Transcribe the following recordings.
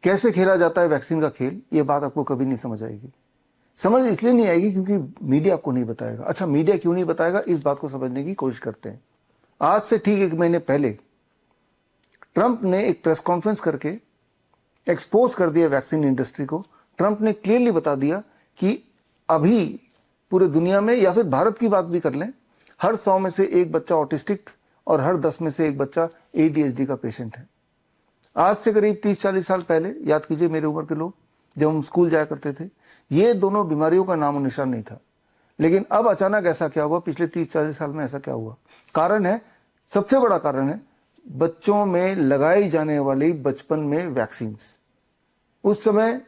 कैसे खेला जाता है वैक्सीन का खेल, ये बात आपको कभी नहीं समझ आएगी। समझ इसलिए नहीं आएगी क्योंकि मीडिया आपको नहीं बताएगा। अच्छा, मीडिया क्यों नहीं बताएगा, इस बात को समझने की कोशिश करते हैं। आज से ठीक 1 महीने पहले ट्रंप ने एक प्रेस कॉन्फ्रेंस करके एक्सपोज कर दिया वैक्सीन इंडस्ट्री को। ट्रंप ने क्लियरली बता दिया कि अभी पूरे दुनिया में, या फिर भारत की बात भी कर लें, हर 100 में से एक बच्चा ऑटिस्टिक और हर 10 में से एक बच्चा ADHD का पेशेंट है। आज से करीब 30-40 साल पहले, याद कीजिए मेरी उम्र के लोग, जब हम स्कूल जाया करते थे, ये दोनों बीमारियों का नामो निशान नहीं था। लेकिन अब अचानक ऐसा क्या हुआ, पिछले 30-40 साल में ऐसा क्या हुआ? कारण है, सबसे बड़ा कारण है, बच्चों में लगाई जाने वाली बचपन में वैक्सीन। उस समय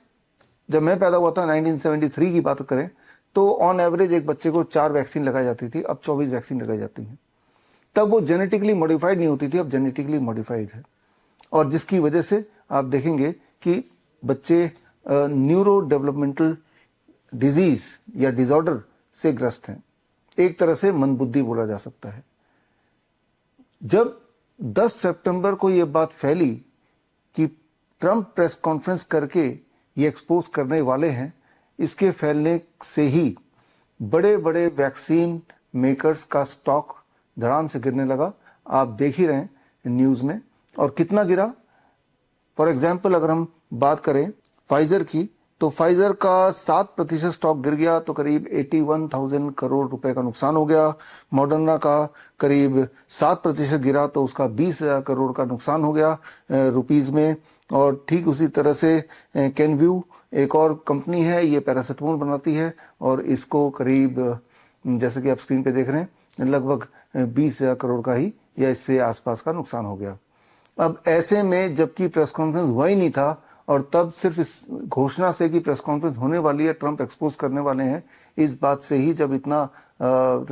जब मैं पैदा हुआ था, 1973 की बात करें, तो ऑन एवरेज एक बच्चे को 4 वैक्सीन लगाई जाती थी, अब 24 वैक्सीन लगाई जाती हैं। तब वो जेनेटिकली मॉडिफाइड नहीं होती थी, अब जेनेटिकली मॉडिफाइड है। और जिसकी वजह से आप देखेंगे कि बच्चे न्यूरो डेवलपमेंटल डिजीज या डिसऑर्डर से ग्रस्त हैं। एक तरह से मंदबुद्धि बोला जा सकता है। जब 10 सितंबर को यह बात फैली कि ट्रंप प्रेस कॉन्फ्रेंस करके ये एक्सपोज करने वाले हैं, इसके फैलने से ही बड़े बड़े वैक्सीन मेकर्स का स्टॉक धड़ाम से गिरने लगा। आप देख ही रहे हैं न्यूज में। और कितना गिरा? फॉर एग्जाम्पल अगर हम बात करें फाइजर की, तो फाइजर का 7% स्टॉक गिर गया, तो करीब 81,000 करोड़ रुपए का नुकसान हो गया। मॉडर्ना का करीब 7% गिरा, तो उसका 20,000 करोड़ का नुकसान हो गया रुपीज में। और ठीक उसी तरह से कैनव्यू एक और कंपनी है, ये पैरासिटामोल बनाती है, और इसको करीब, जैसे कि आप स्क्रीन पे देख रहे हैं, लगभग 20,000 करोड़ का ही या इससे आसपास का नुकसान हो गया। अब ऐसे में जबकि प्रेस कॉन्फ्रेंस हुआ ही नहीं था, और तब सिर्फ इस घोषणा से कि प्रेस कॉन्फ्रेंस होने वाली है, ट्रंप एक्सपोज करने वाले हैं, इस बात से ही जब इतना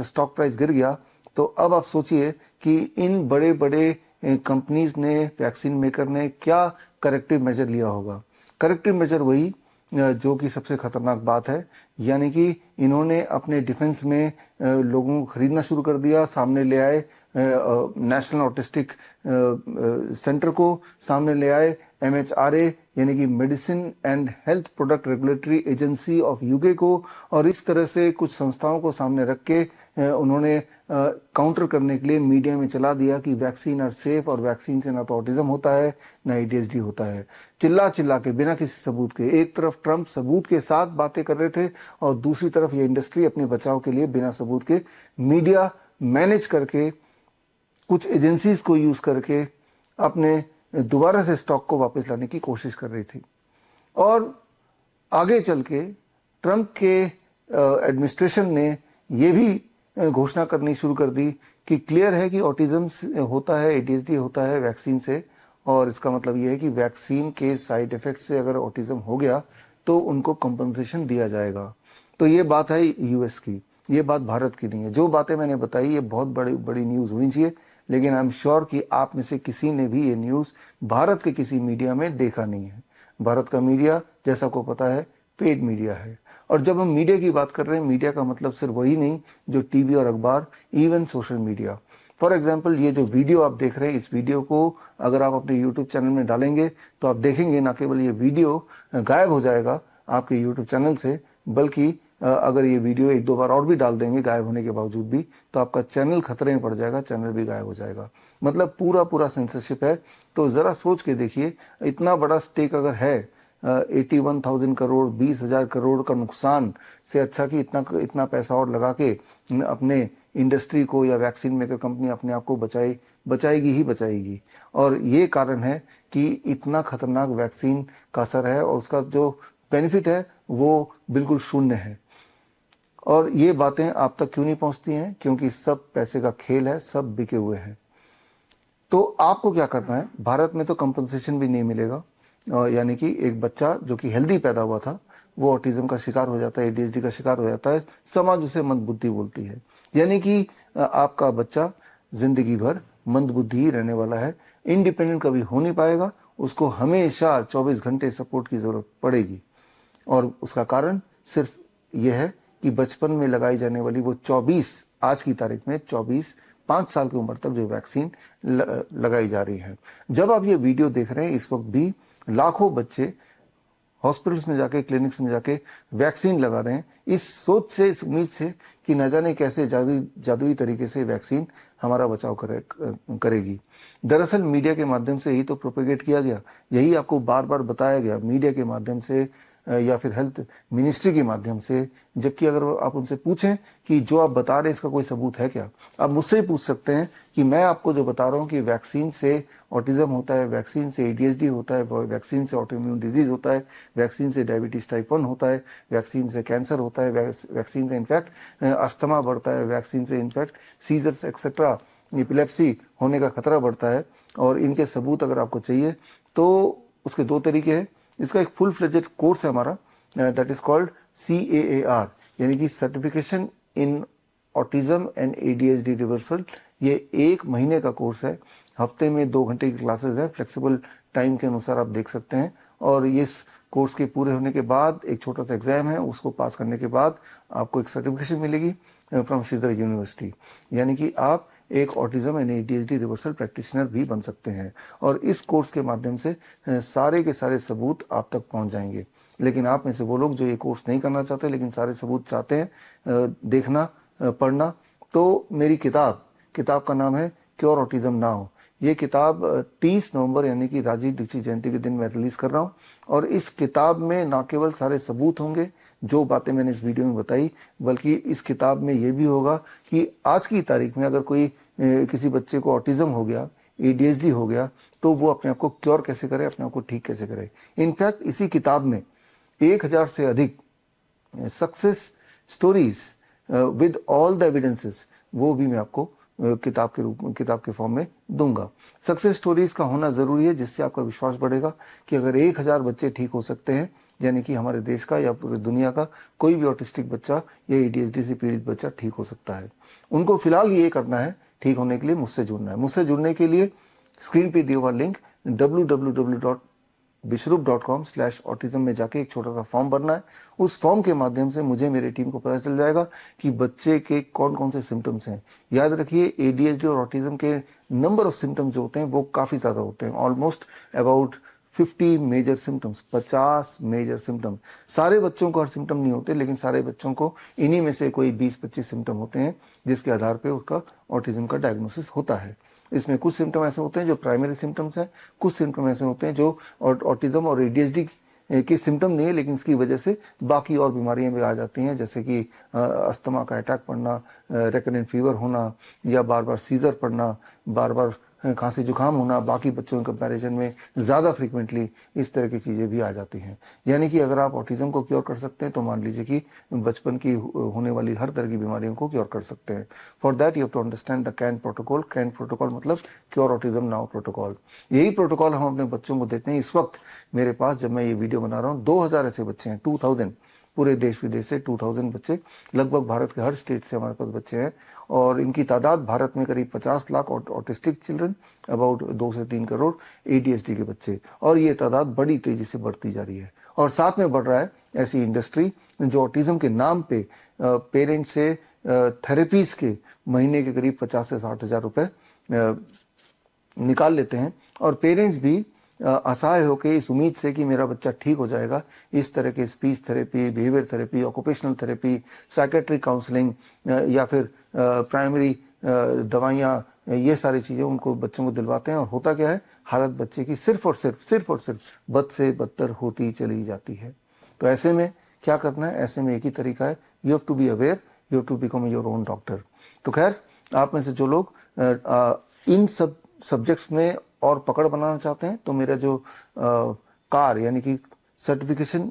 स्टॉक प्राइस गिर गया, तो अब आप सोचिए कि इन बड़े बड़े कंपनीज ने, वैक्सीन मेकर ने क्या करेक्टिव मेजर लिया होगा। करेक्टिव मेजर वही जो कि सबसे खतरनाक बात है, यानी कि इन्होंने अपने डिफेंस में लोगों को खरीदना शुरू कर दिया। सामने ले आए नेशनल ऑटिस्टिक सेंटर को, सामने ले आए MHRA यानी कि medicine and health product regulatory agency of UK को, और इस तरह से कुछ संस्थाओं को सामने रख के उन्होंने काउंटर करने के लिए मीडिया में चला दिया कि वैक्सीन आर सेफ, और वैक्सीन से ना तो ऑटिज्म होता है ना ADHD होता है। चिल्ला चिल्ला के, बिना किसी सबूत के, एक तरफ ट्रंप सबूत के साथ बातें कर रहे थे, और दूसरी तरफ ये इंडस्ट्री अपने बचाव के लिए बिना सबूत के मीडिया मैनेज करके, कुछ एजेंसीज को यूज करके अपने दोबारा से स्टॉक को वापस लाने की कोशिश कर रही थी। और आगे चल के ट्रंप के एडमिनिस्ट्रेशन ने यह भी घोषणा करनी शुरू कर दी कि क्लियर है कि ऑटिज्म होता है, ADHD होता है वैक्सीन से, और इसका मतलब यह है कि वैक्सीन के साइड इफेक्ट से अगर ऑटिज्म हो गया तो उनको कंपनसेशन दिया जाएगा। तो ये बात है US की, ये बात भारत की नहीं है। जो बातें मैंने बताई ये बहुत बड़ी बड़ी न्यूज़ होनी चाहिए, लेकिन आई एम श्योर कि आप में से किसी ने भी ये न्यूज़ भारत के किसी मीडिया में देखा नहीं है। भारत का मीडिया, जैसा को पता है, पेड मीडिया है। और जब हम मीडिया की बात कर रहे हैं, मीडिया का मतलब सिर्फ वही नहीं जो टीवी और अखबार, even social media. For example, ये जो वीडियो आप देख रहे हैं, इस वीडियो को अगर आप अपने यूट्यूब चैनल में डालेंगे तो आप देखेंगे ना केवल ये वीडियो गायब हो जाएगा आपके यूट्यूब चैनल से, बल्कि अगर ये वीडियो 1-2 बार और भी डाल देंगे गायब होने के बावजूद भी, तो आपका चैनल खतरे में पड़ जाएगा, चैनल भी गायब हो जाएगा। मतलब पूरा सेंसरशिप है। तो जरा सोच के देखिए, इतना बड़ा स्टेक अगर है, 81,000 करोड़, 20,000 करोड़ का नुकसान से अच्छा कि इतना पैसा और लगा के अपने इंडस्ट्री को या वैक्सीन मेकर कंपनी अपने आप को बचाएगी ही बचाएगी। और ये कारण है कि इतना खतरनाक वैक्सीन का असर है, और उसका जो बेनिफिट है वो बिल्कुल शून्य है। और ये बातें आप तक क्यों नहीं पहुंचती हैं? क्योंकि सब पैसे का खेल है, सब बिके हुए हैं। तो आपको क्या करना है? भारत में तो कंपनसेशन भी नहीं मिलेगा, यानी कि एक बच्चा जो कि हेल्दी पैदा हुआ था वो ऑटिज्म का शिकार हो जाता है, ADHD का शिकार हो जाता है, समाज उसे मंदबुद्धि बोलती है। यानी कि आपका बच्चा जिंदगी भर मंदबुद्धि ही रहने वाला है, इंडिपेंडेंट कभी हो नहीं पाएगा, उसको हमेशा 24 घंटे सपोर्ट की जरूरत पड़ेगी। और उसका कारण सिर्फ यह है कि बचपन में लगाई जाने वाली वो 24, आज की तारीख में 24, 5 साल की उम्र तक जो वैक्सीन लगाई जा रही है। जब आप ये वीडियो देख रहे हैं, इस वक्त भी लाखों बच्चे हॉस्पिटल्स में जाके, क्लिनिक्स में जाके वैक्सीन लगा रहे हैं, इस सोच से, इस उम्मीद से कि न जाने कैसे जादुई तरीके से वैक्सीन हमारा बचाव करेगी। दरअसल मीडिया के माध्यम से ही तो प्रोपेगेट किया गया, यही आपको बार बार बताया गया मीडिया के माध्यम से या फिर हेल्थ मिनिस्ट्री के माध्यम से। जबकि अगर आप उनसे पूछें कि जो आप बता रहे हैं इसका कोई सबूत है क्या, आप मुझसे ही पूछ सकते हैं कि मैं आपको जो बता रहा हूँ कि वैक्सीन से ऑटिज्म होता है, वैक्सीन से एडीएचडी होता है, वैक्सीन से ऑटोइम्यून डिजीज होता है, वैक्सीन से डायबिटीज टाइप 1 होता है, वैक्सीन से कैंसर होता है, वैक्सीन से इनफैक्ट अस्थमा बढ़ता है, वैक्सीन से इनफैक्ट सीजर्स एक्सेट्रा एपिलेप्सी होने का खतरा बढ़ता है। और इनके सबूत अगर आपको चाहिए तो उसके दो तरीके हैं। इसका एक फुल फ्लेजेड कोर्स है हमारा, दैट इज कॉल्ड CAAR, यानी कि certification in autism and ADHD reversal. ये 1 महीने का कोर्स है, हफ्ते में 2 घंटे की क्लासेस है, फ्लेक्सिबल टाइम के अनुसार आप देख सकते हैं। और इस कोर्स के पूरे होने के बाद एक छोटा सा एग्जाम है, उसको पास करने के बाद आपको एक सर्टिफिकेशन मिलेगी फ्रॉम श्रीधर यूनिवर्सिटी, यानी कि आप एक autism and ADHD reversal practitioner भी बन सकते हैं। और इस कोर्स के माध्यम से सारे के सारे सबूत आप तक पहुंच जाएंगे। लेकिन आप में से वो लोग जो ये कोर्स नहीं करना चाहते लेकिन सारे सबूत चाहते हैं देखना, पढ़ना, तो मेरी किताब का नाम है क्योर ऑटिज्म नाउ। ये किताब 30 नवंबर यानी कि राजीव दीक्षित जयंती के दिन मैं रिलीज कर रहा हूँ। और इस किताब में ना केवल सारे सबूत होंगे जो बातें मैंने इस वीडियो में बताई, बल्कि इस किताब में ये भी होगा कि आज की तारीख में अगर कोई किसी बच्चे को ऑटिज्म हो गया, ADHD हो गया, तो वो अपने आप को क्योर कैसे करे, अपने आप को ठीक कैसे करे। इनफैक्ट इसी किताब में 1000 से अधिक success stories with all the evidences, वो भी मैं आपको किताब के फॉर्म में दूंगा। सक्सेस स्टोरीज का होना जरूरी है, जिससे आपका विश्वास बढ़ेगा कि अगर 1000 बच्चे ठीक हो सकते हैं, यानी कि हमारे देश का या पूरी दुनिया का कोई भी ऑटिस्टिक बच्चा या ADHD से पीड़ित बच्चा ठीक हो सकता है। उनको फिलहाल ये करना है, ठीक होने के लिए मुझसे जुड़ना है। मुझसे जुड़ने के लिए स्क्रीन पे दिया हुआ लिंक www.bishrup.com/autism में जाके एक छोटा सा फॉर्म भरना है। उस फॉर्म के माध्यम से मुझे, मेरी टीम को पता चल जाएगा कि बच्चे के कौन कौन से सिम्टम्स हैं। याद रखिए, ADHD और ऑटिज्म के नंबर ऑफ सिम्टम्स जो होते हैं वो काफी ज्यादा होते हैं, almost about 50 major symptoms, 50 major symptom. सारे बच्चों को हर सिम्टम नहीं होते, लेकिन सारे बच्चों को इन्हीं में से कोई 20-25 सिम्टम होते हैं जिसके आधार पे उसका ऑटिज्म का डायग्नोसिस होता है। इसमें कुछ सिम्टम ऐसे होते हैं जो प्राइमरी सिम्टम्स हैं, कुछ सिम्टम ऐसे होते हैं जो ऑटिज्म और ADHD के सिम्टम नहीं है, लेकिन इसकी वजह से बाकी और बीमारियां भी आ जाती हैं, जैसे कि अस्थमा का अटैक पड़ना, रेकरेंट फीवर होना, या बार बार सीजर पड़ना, बार बार खांसी जुकाम होना। बाकी बच्चों के कंपैरिजन में ज़्यादा फ्रीक्वेंटली इस तरह की चीज़ें भी आ जाती हैं। यानी कि अगर आप ऑटिज्म को क्योर कर सकते हैं तो मान लीजिए कि बचपन की होने वाली हर तरह की बीमारियों को क्योर कर सकते हैं। For that you have to understand the CAN protocol. CAN protocol मतलब क्योर ऑटिज्म नाउ प्रोटोकॉल। यही प्रोटोकॉल हम अपने बच्चों को देते हैं। इस वक्त मेरे पास, जब मैं ये वीडियो बना रहा हूँ, 2000 ऐसे बच्चे हैं, 2000 पूरे देश विदेश से 2000 बच्चे, लगभग भारत के हर स्टेट से हमारे पास बच्चे हैं। और इनकी तादाद भारत में करीब 50 लाख ऑटिस्टिक चिल्ड्रन, अबाउट 2 से 3 करोड़ ADHD के बच्चे, और ये तादाद बड़ी तेजी से बढ़ती जा रही है। और साथ में बढ़ रहा है ऐसी इंडस्ट्री जो ऑटिज्म के नाम पे पेरेंट्स से थेरेपीज के महीने के करीब 50 से 60 हजार रुपए निकाल लेते हैं। और पेरेंट्स भी असहाय होकर इस उम्मीद से कि मेरा बच्चा ठीक हो जाएगा, इस तरह के speech therapy, behaviour therapy, occupational therapy, psychiatric counselling या फिर प्राइमरी दवाइयाँ, ये सारी चीज़ें उनको, बच्चों को दिलवाते हैं। और होता क्या है, हालत बच्चे की सिर्फ और सिर्फ बद से बदतर होती चली जाती है। तो ऐसे में क्या करना है? ऐसे में एक ही तरीका है, you have to be aware, you have to become your own doctor. तो खैर, आप में से जो लोग इन सब सब्जेक्ट्स में और पकड़ बनाना चाहते हैं, तो मेरा जो कार यानी कि certification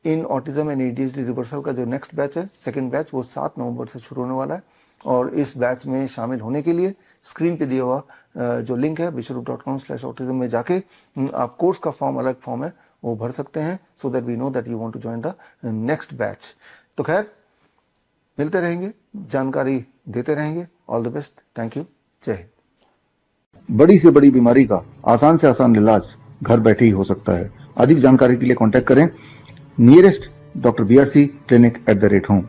in autism and ADHD reversal का जो नेक्स्ट बैच है, सेकंड बैच, वो 7 नवंबर से शुरू होने वाला है। और इस बैच में शामिल होने के लिए स्क्रीन पे दिया हुआ जो लिंक है bishrup.com/autism में जाके आप कोर्स का फॉर्म, अलग फॉर्म है, वो भर सकते हैं, so that we know that you want to join the next batch. तो खैर, मिलते रहेंगे, जानकारी देते रहेंगे। All the best, thank you, जय हिंद। बड़ी से बड़ी बीमारी का आसान से आसान इलाज घर बैठे ही हो सकता है। अधिक जानकारी के लिए कांटेक्ट करें nearest doctor BRC clinic @ home.